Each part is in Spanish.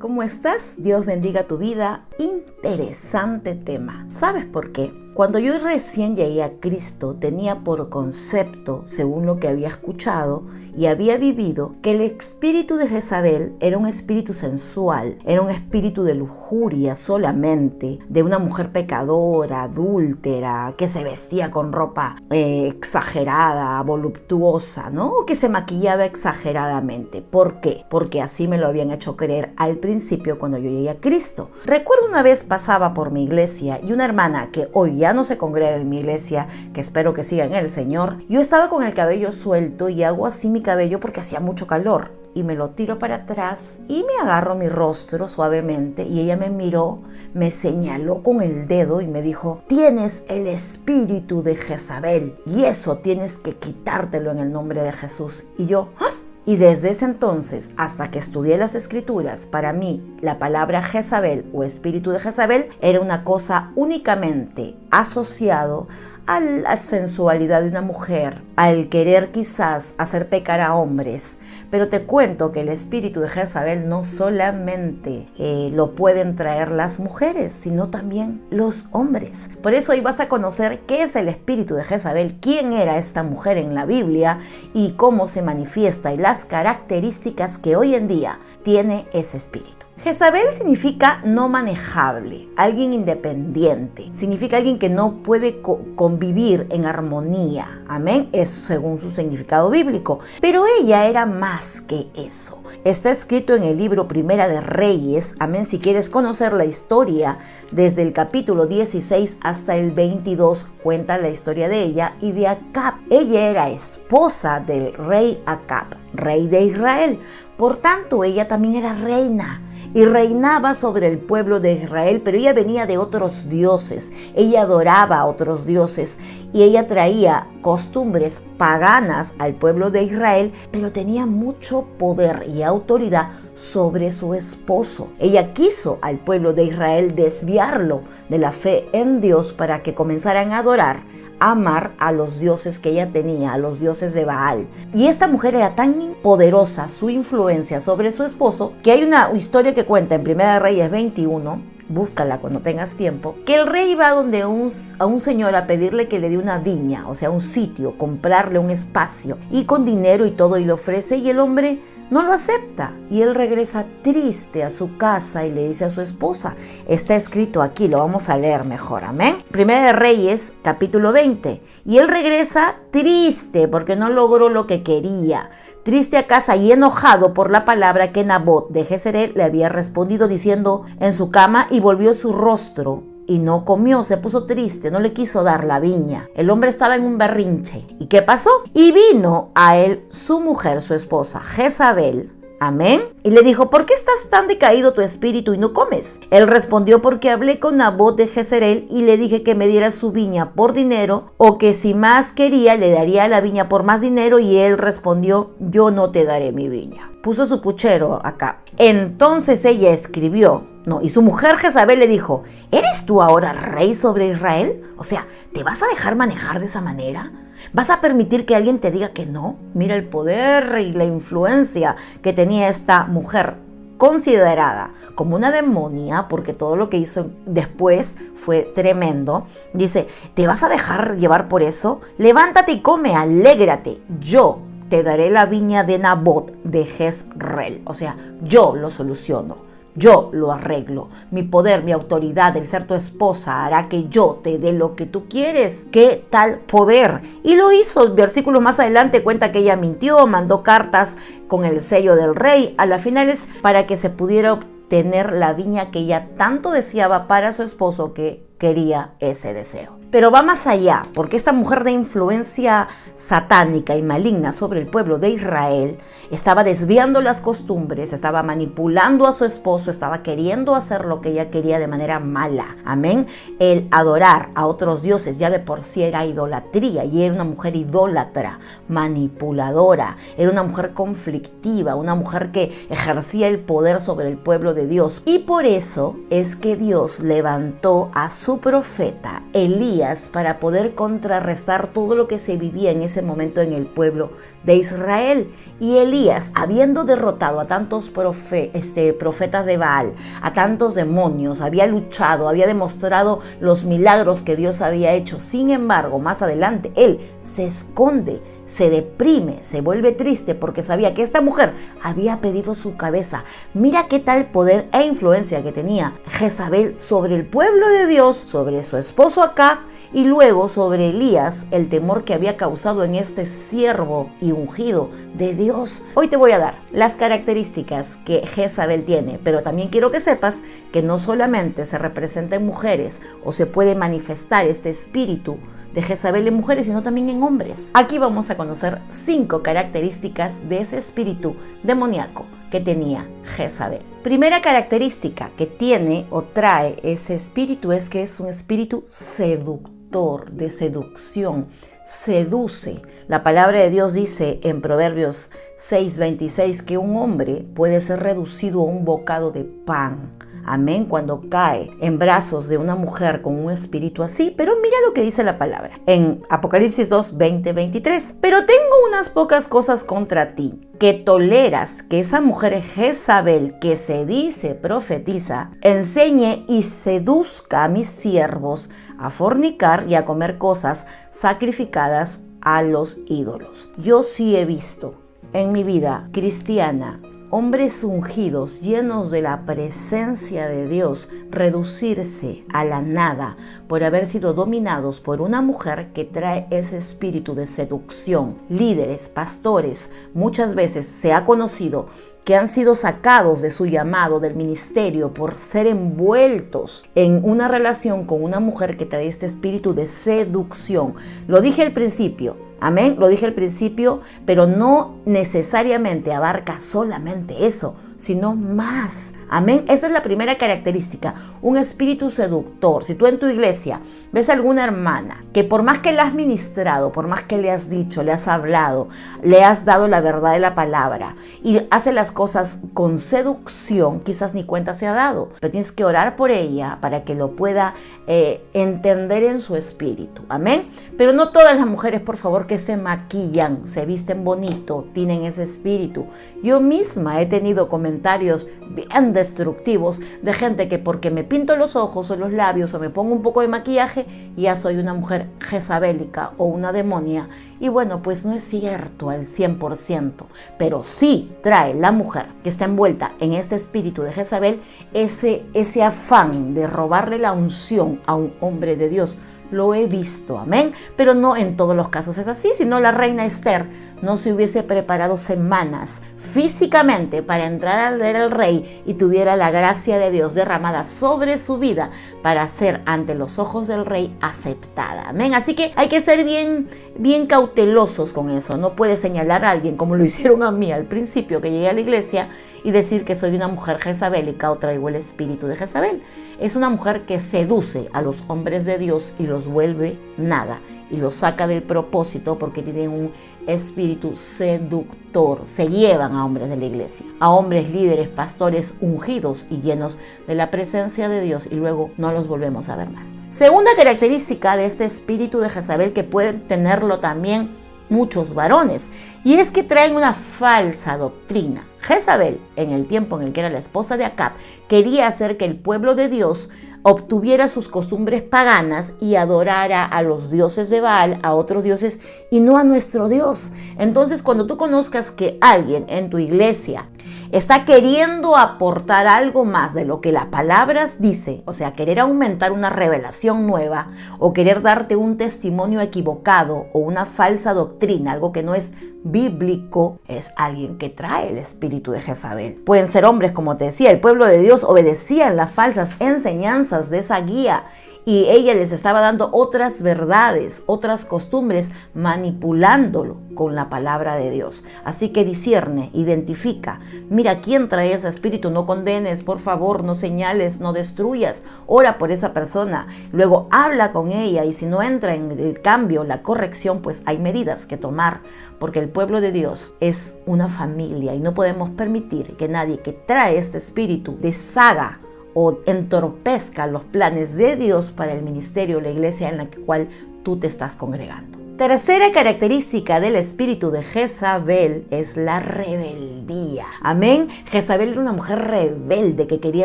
¿Cómo estás? Dios bendiga tu vida. Interesante tema. ¿Sabes por qué? Cuando yo recién llegué a Cristo, tenía por concepto, según lo que había escuchado y había vivido, que el espíritu de Jezabel era un espíritu sensual, era un espíritu de lujuria solamente, de una mujer pecadora, adúltera, que se vestía con ropa exagerada, voluptuosa, ¿no? Que se maquillaba exageradamente. ¿Por qué? Porque así me lo habían hecho creer al principio cuando yo llegué a Cristo. Recuerdo una vez pasaba por mi iglesia y una hermana que hoy ya no se congrega en mi iglesia, que espero que siga en el Señor, yo estaba con el cabello suelto y hago así mi cabello porque hacía mucho calor y me lo tiro para atrás y me agarro mi rostro suavemente y ella me miró, me señaló con el dedo y me dijo: tienes el espíritu de Jezabel y eso tienes que quitártelo en el nombre de Jesús. Y yo, ¡ah! Y desde ese entonces, hasta que estudié las escrituras, para mí la palabra Jezabel o espíritu de Jezabel era una cosa únicamente asociado a la sensualidad de una mujer, al querer quizás hacer pecar a hombres. Pero te cuento que el espíritu de Jezabel no solamente lo pueden traer las mujeres, sino también los hombres. Por eso hoy vas a conocer qué es el espíritu de Jezabel, quién era esta mujer en la Biblia y cómo se manifiesta y las características que hoy en día tiene ese espíritu. Jezabel significa no manejable, alguien independiente, significa alguien que no puede convivir en armonía, amén, eso según su significado bíblico, pero ella era más que eso. Está escrito en el libro Primera de Reyes, amén, si quieres conocer la historia desde el capítulo 16 hasta el 22, cuenta la historia de ella y de Acab. Ella era esposa del rey Acab, rey de Israel, por tanto ella también era reina. Y reinaba sobre el pueblo de Israel, pero ella venía de otros dioses, ella adoraba a otros dioses y ella traía costumbres paganas al pueblo de Israel, pero tenía mucho poder y autoridad sobre su esposo. Ella quiso al pueblo de Israel desviarlo de la fe en Dios para que comenzaran a adorar, amar a los dioses que ella tenía, a los dioses de Baal. Y esta mujer era tan poderosa, su influencia sobre su esposo, que hay una historia que cuenta en Primera de Reyes 21, búscala cuando tengas tiempo, que el rey va donde a un señor a pedirle que le dé una viña, o sea, un sitio, comprarle un espacio, y con dinero y todo, y le ofrece, y el hombre no lo acepta y él regresa triste a su casa y le dice a su esposa, está escrito aquí, lo vamos a leer mejor, amén. Primera de Reyes, capítulo 20, y él regresa triste porque no logró lo que quería, triste a casa y enojado por la palabra que Nabot de Jezreel le había respondido diciendo en su cama, y volvió su rostro y no comió, se puso triste, no le quiso dar la viña. El hombre estaba en un berrinche. ¿Y qué pasó? Y vino a él su mujer, su esposa, Jezabel, amén, y le dijo, ¿por qué estás tan decaído tu espíritu y no comes? Él respondió, porque hablé con Nabot de Jezreel y le dije que me diera su viña por dinero, o que si más quería le daría la viña por más dinero, y él respondió, yo no te daré mi viña. Puso su puchero acá. Entonces ella escribió, y su mujer Jezabel le dijo, ¿eres tú ahora rey sobre Israel? O sea, ¿te vas a dejar manejar de esa manera? ¿Vas a permitir que alguien te diga que no? Mira el poder y la influencia que tenía esta mujer, considerada como una demonia, porque todo lo que hizo después fue tremendo. Dice, ¿te vas a dejar llevar por eso? Levántate y come, alégrate. Yo te daré la viña de Nabot de Jezreel. O sea, yo lo soluciono. Yo lo arreglo. Mi poder, mi autoridad, el ser tu esposa, hará que yo te dé lo que tú quieres. ¿Qué tal poder? Y lo hizo. El versículo más adelante cuenta que ella mintió, mandó cartas con el sello del rey a las finales para que se pudiera obtener la viña que ella tanto deseaba para su esposo, que quería ese deseo. Pero va más allá, porque esta mujer de influencia satánica y maligna sobre el pueblo de Israel estaba desviando las costumbres, estaba manipulando a su esposo, estaba queriendo hacer lo que ella quería de manera mala. Amén. El adorar a otros dioses ya de por sí era idolatría, y era una mujer idólatra, manipuladora, era una mujer conflictiva, una mujer que ejercía el poder sobre el pueblo de Dios. Y por eso es que Dios levantó a su profeta Elías Elías para poder contrarrestar todo lo que se vivía en ese momento en el pueblo de Israel. Y Elías, habiendo derrotado a tantos profetas de Baal, a tantos demonios, había luchado, había demostrado los milagros que Dios había hecho. Sin embargo, más adelante, él se esconde, se deprime, se vuelve triste porque sabía que esta mujer había pedido su cabeza. Mira qué tal poder e influencia que tenía Jezabel sobre el pueblo de Dios, sobre su esposo Acab y luego sobre Elías, el temor que había causado en este siervo y ungido de Dios. Hoy te voy a dar las características que Jezabel tiene, pero también quiero que sepas que no solamente se representa en mujeres o se puede manifestar este espíritu de Jezabel en mujeres, sino también en hombres. Aquí vamos a conocer 5 características de ese espíritu demoníaco que tenía Jezabel. Primera característica que tiene o trae ese espíritu es que es un espíritu seductor, de seducción, seduce. La palabra de Dios dice en Proverbios 6:26 que un hombre puede ser reducido a un bocado de pan. Amén, cuando cae en brazos de una mujer con un espíritu así. Pero mira lo que dice la palabra en Apocalipsis 2:20-23. Pero tengo unas pocas cosas contra ti, que toleras que esa mujer Jezabel, que se dice profetiza, enseñe y seduzca a mis siervos a fornicar y a comer cosas sacrificadas a los ídolos. Yo sí he visto en mi vida cristiana hombres ungidos, llenos de la presencia de Dios, reducirse a la nada por haber sido dominados por una mujer que trae ese espíritu de seducción. Líderes, pastores, muchas veces se ha conocido que han sido sacados de su llamado, del ministerio, por ser envueltos en una relación con una mujer que trae este espíritu de seducción. Lo dije al principio. Amén, lo dije al principio, pero no necesariamente abarca solamente eso, sino más. Amén, esa es la primera característica, un espíritu seductor. Si tú en tu iglesia ves a alguna hermana que por más que la has ministrado, por más que le has dicho, le has hablado, le has dado la verdad de la palabra y hace las cosas con seducción, quizás ni cuenta se ha dado, pero tienes que orar por ella para que lo pueda entender en su espíritu. Amén, pero no todas las mujeres, por favor, que se maquillan, se visten bonito, tienen ese espíritu. Yo misma he tenido comentarios bien destructivos de gente que porque me pinto los ojos o los labios o me pongo un poco de maquillaje ya soy una mujer jezabélica o una demonia. Y bueno, pues no es cierto al 100%, pero sí trae la mujer que está envuelta en este espíritu de Jezabel ese afán de robarle la unción a un hombre de Dios. Lo he visto, amén, pero no en todos los casos es así, sino la reina Esther no se hubiese preparado semanas físicamente para entrar al ver al rey y tuviera la gracia de Dios derramada sobre su vida para ser ante los ojos del rey aceptada, amén. Así que hay que ser bien cautelosos con eso. No puedes señalar a alguien como lo hicieron a mí al principio que llegué a la iglesia y decir que soy una mujer jezabélica o traigo el espíritu de Jezabel. Es una mujer que seduce a los hombres de Dios y los vuelve nada y los saca del propósito porque tienen un espíritu seductor. Se llevan a hombres de la iglesia, a hombres líderes, pastores ungidos y llenos de la presencia de Dios y luego no los volvemos a ver más. Segunda característica de este espíritu de Jezabel que pueden tenerlo también muchos varones, y es que traen una falsa doctrina. Jezabel, en el tiempo en el que era la esposa de Acab, quería hacer que el pueblo de Dios obtuviera sus costumbres paganas y adorara a los dioses de Baal, a otros dioses y no a nuestro Dios. Entonces, cuando tú conozcas que alguien en tu iglesia está queriendo aportar algo más de lo que la palabra dice, o sea, querer aumentar una revelación nueva o querer darte un testimonio equivocado o una falsa doctrina, algo que no es bíblico, es alguien que trae el espíritu de Jezabel. Pueden ser hombres, como te decía, el pueblo de Dios obedecía las falsas enseñanzas de esa guía y ella les estaba dando otras verdades, otras costumbres, manipulándolo con la palabra de Dios. Así que discierne, identifica, mira quién trae ese espíritu, no condenes, por favor, no señales, no destruyas, ora por esa persona, luego habla con ella y si no entra en el cambio, la corrección, pues hay medidas que tomar, porque el pueblo de Dios es una familia y no podemos permitir que nadie que trae este espíritu deshaga o entorpezca los planes de Dios para el ministerio, la iglesia en la cual tú te estás congregando. Tercera característica del espíritu de Jezabel es la rebeldía. Amén. Jezabel era una mujer rebelde que quería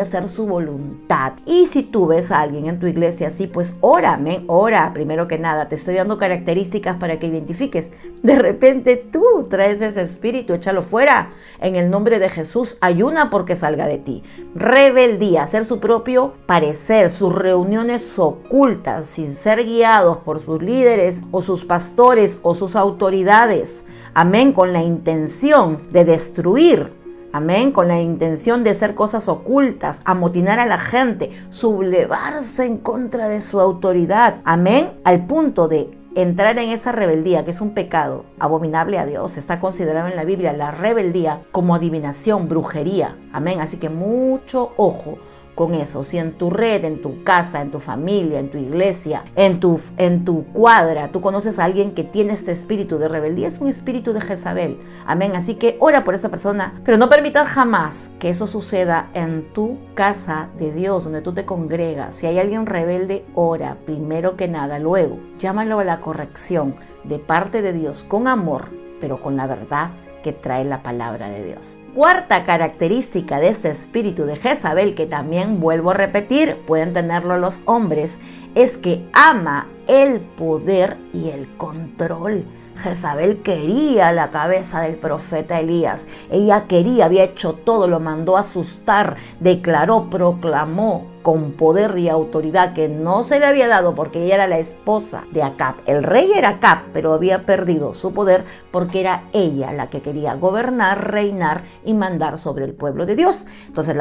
hacer su voluntad. Y si tú ves a alguien en tu iglesia así, pues ora, amén, ora. Primero que nada, te estoy dando características para que identifiques. De repente tú traes ese espíritu, échalo fuera. En el nombre de Jesús, ayuna porque salga de ti. Rebeldía, hacer su propio parecer, sus reuniones ocultas, sin ser guiados por sus líderes o sus pastores o sus autoridades, amén, con la intención de destruir, amén, con la intención de hacer cosas ocultas, amotinar a la gente, sublevarse en contra de su autoridad, amén, al punto de entrar en esa rebeldía, que es un pecado abominable a Dios. Está considerado en la Biblia la rebeldía como adivinación, brujería, amén, así que mucho ojo con eso. Si en tu red, en tu casa, en tu familia, en tu iglesia, en tu cuadra, tú conoces a alguien que tiene este espíritu de rebeldía, es un espíritu de Jezabel. Amén. Así que ora por esa persona, pero no permitas jamás que eso suceda en tu casa de Dios, donde tú te congregas. Si hay alguien rebelde, ora primero que nada. Luego, llámalo a la corrección de parte de Dios con amor, pero con la verdad que trae la palabra de Dios. Cuarta característica de este espíritu de Jezabel, que también vuelvo a repetir, pueden tenerlo los hombres, es que ama el poder y el control. Jezabel quería la cabeza del profeta Elías. Ella quería, había hecho todo, lo mandó a asustar, declaró, proclamó con poder y autoridad que no se le había dado porque ella era la esposa de Acab. El rey era Acab, pero había perdido su poder porque era ella la que quería gobernar, reinar y mandar sobre el pueblo de Dios. Entonces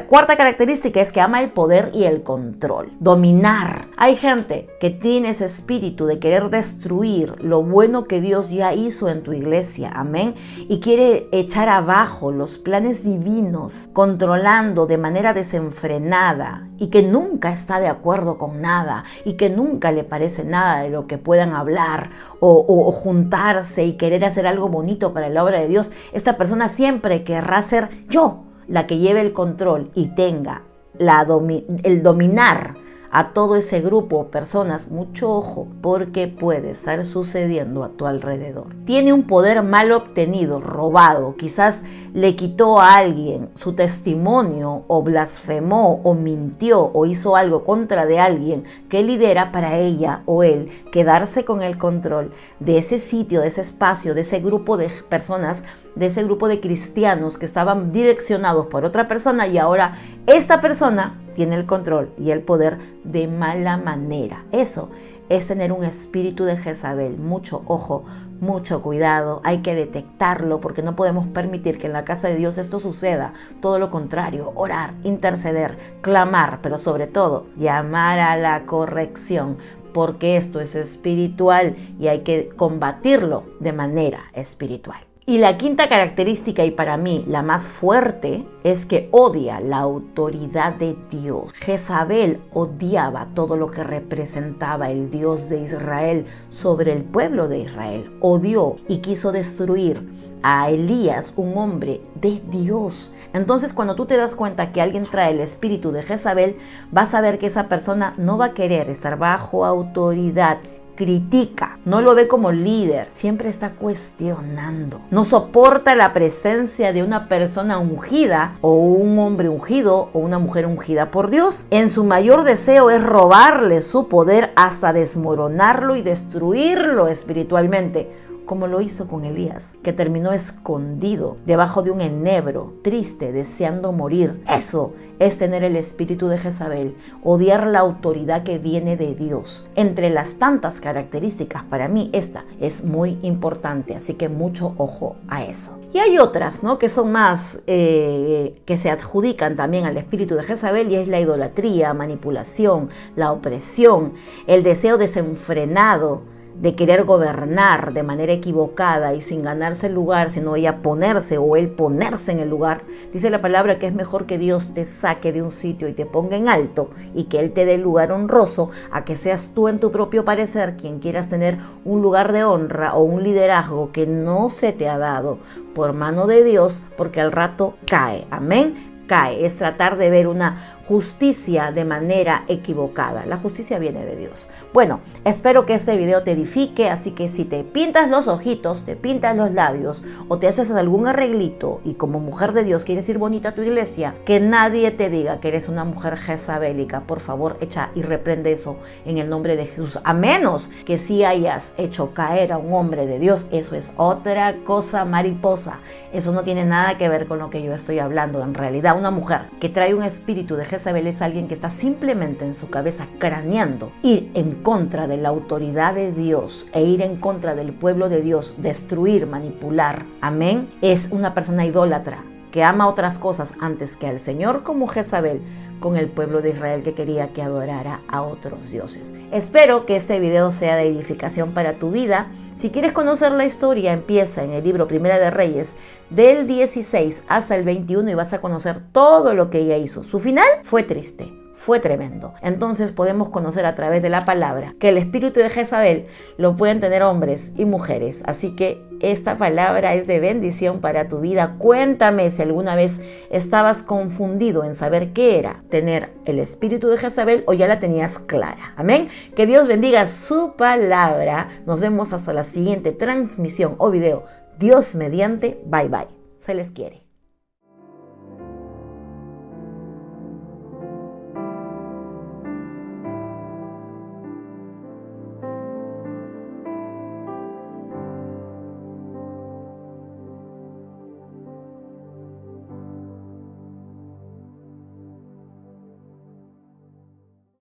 cuarta característica es que ama el poder y el control, dominar. Hay gente que tiene ese espíritu de querer destruir lo bueno que Dios ya hizo en tu iglesia, amén, y quiere echar abajo los planes divinos, controlando de manera desenfrenada, y que nunca está de acuerdo con nada y que nunca le parece nada de lo que puedan hablar o juntarse y querer hacer algo bonito para la obra de Dios. Esta persona siempre querrá ser yo la que lleve el control y tenga el dominar a todo ese grupo de personas. Mucho ojo, porque puede estar sucediendo a tu alrededor. Tiene un poder mal obtenido, robado, quizás le quitó a alguien su testimonio o blasfemó o mintió o hizo algo contra de alguien que lidera, para ella o él quedarse con el control de ese sitio, de ese espacio, de ese grupo de personas, de ese grupo de cristianos que estaban direccionados por otra persona, y ahora esta persona tiene el control y el poder de mala manera. Eso es tener un espíritu de Jezabel. Mucho ojo, mucho cuidado, hay que detectarlo porque no podemos permitir que en la casa de Dios esto suceda. Todo lo contrario, orar, interceder, clamar, pero sobre todo llamar a la corrección, porque esto es espiritual y hay que combatirlo de manera espiritual. Y la quinta característica, y para mí la más fuerte, es que odia la autoridad de Dios. Jezabel odiaba todo lo que representaba el Dios de Israel sobre el pueblo de Israel. Odió y quiso destruir a Elías, un hombre de Dios. Entonces, cuando tú te das cuenta que alguien trae el espíritu de Jezabel, vas a ver que esa persona no va a querer estar bajo autoridad. Critica, no lo ve como líder, siempre está cuestionando, no soporta la presencia de una persona ungida o un hombre ungido o una mujer ungida por Dios. En su mayor deseo es robarle su poder hasta desmoronarlo y destruirlo espiritualmente, como lo hizo con Elías, que terminó escondido debajo de un enebro, triste, deseando morir. Eso es tener el espíritu de Jezabel, odiar la autoridad que viene de Dios. Entre las tantas características, para mí esta es muy importante, así que mucho ojo a eso. Y hay otras, ¿no?, que son más, que se adjudican también al espíritu de Jezabel, y es la idolatría, manipulación, la opresión, el deseo desenfrenado de querer gobernar de manera equivocada y sin ganarse el lugar, sino ella ponerse o él ponerse en el lugar. Dice la palabra que es mejor que Dios te saque de un sitio y te ponga en alto y que Él te dé lugar honroso, a que seas tú en tu propio parecer quien quieras tener un lugar de honra o un liderazgo que no se te ha dado por mano de Dios, porque al rato cae. Amén. Cae. Es tratar de ver una justicia de manera equivocada. La justicia viene de Dios. Bueno, espero que este video te edifique, así que si te pintas los ojitos, te pintas los labios o te haces algún arreglito y como mujer de Dios quieres ir bonita a tu iglesia, que nadie te diga que eres una mujer jezabélica. Por favor, echa y reprende eso en el nombre de Jesús. A menos que sí hayas hecho caer a un hombre de Dios, eso es otra cosa, mariposa. Eso no tiene nada que ver con lo que yo estoy hablando. En realidad, una mujer que trae un espíritu de Jezabel es alguien que está simplemente en su cabeza craneando ir en contra de la autoridad de Dios e ir en contra del pueblo de Dios, destruir, manipular. Amén. Es una persona idólatra que ama otras cosas antes que al Señor, como Jezabel con el pueblo de Israel que quería que adorara a otros dioses. Espero que este video sea de edificación para tu vida. Si quieres conocer la historia, empieza en el libro Primera de Reyes del 16 hasta el 21 y vas a conocer todo lo que ella hizo. Su final fue triste. Fue tremendo. Entonces podemos conocer a través de la palabra que el espíritu de Jezabel lo pueden tener hombres y mujeres. Así que esta palabra es de bendición para tu vida. Cuéntame si alguna vez estabas confundido en saber qué era tener el espíritu de Jezabel o ya la tenías clara. Amén. Que Dios bendiga su palabra. Nos vemos hasta la siguiente transmisión o video. Dios mediante. Bye bye. Se les quiere.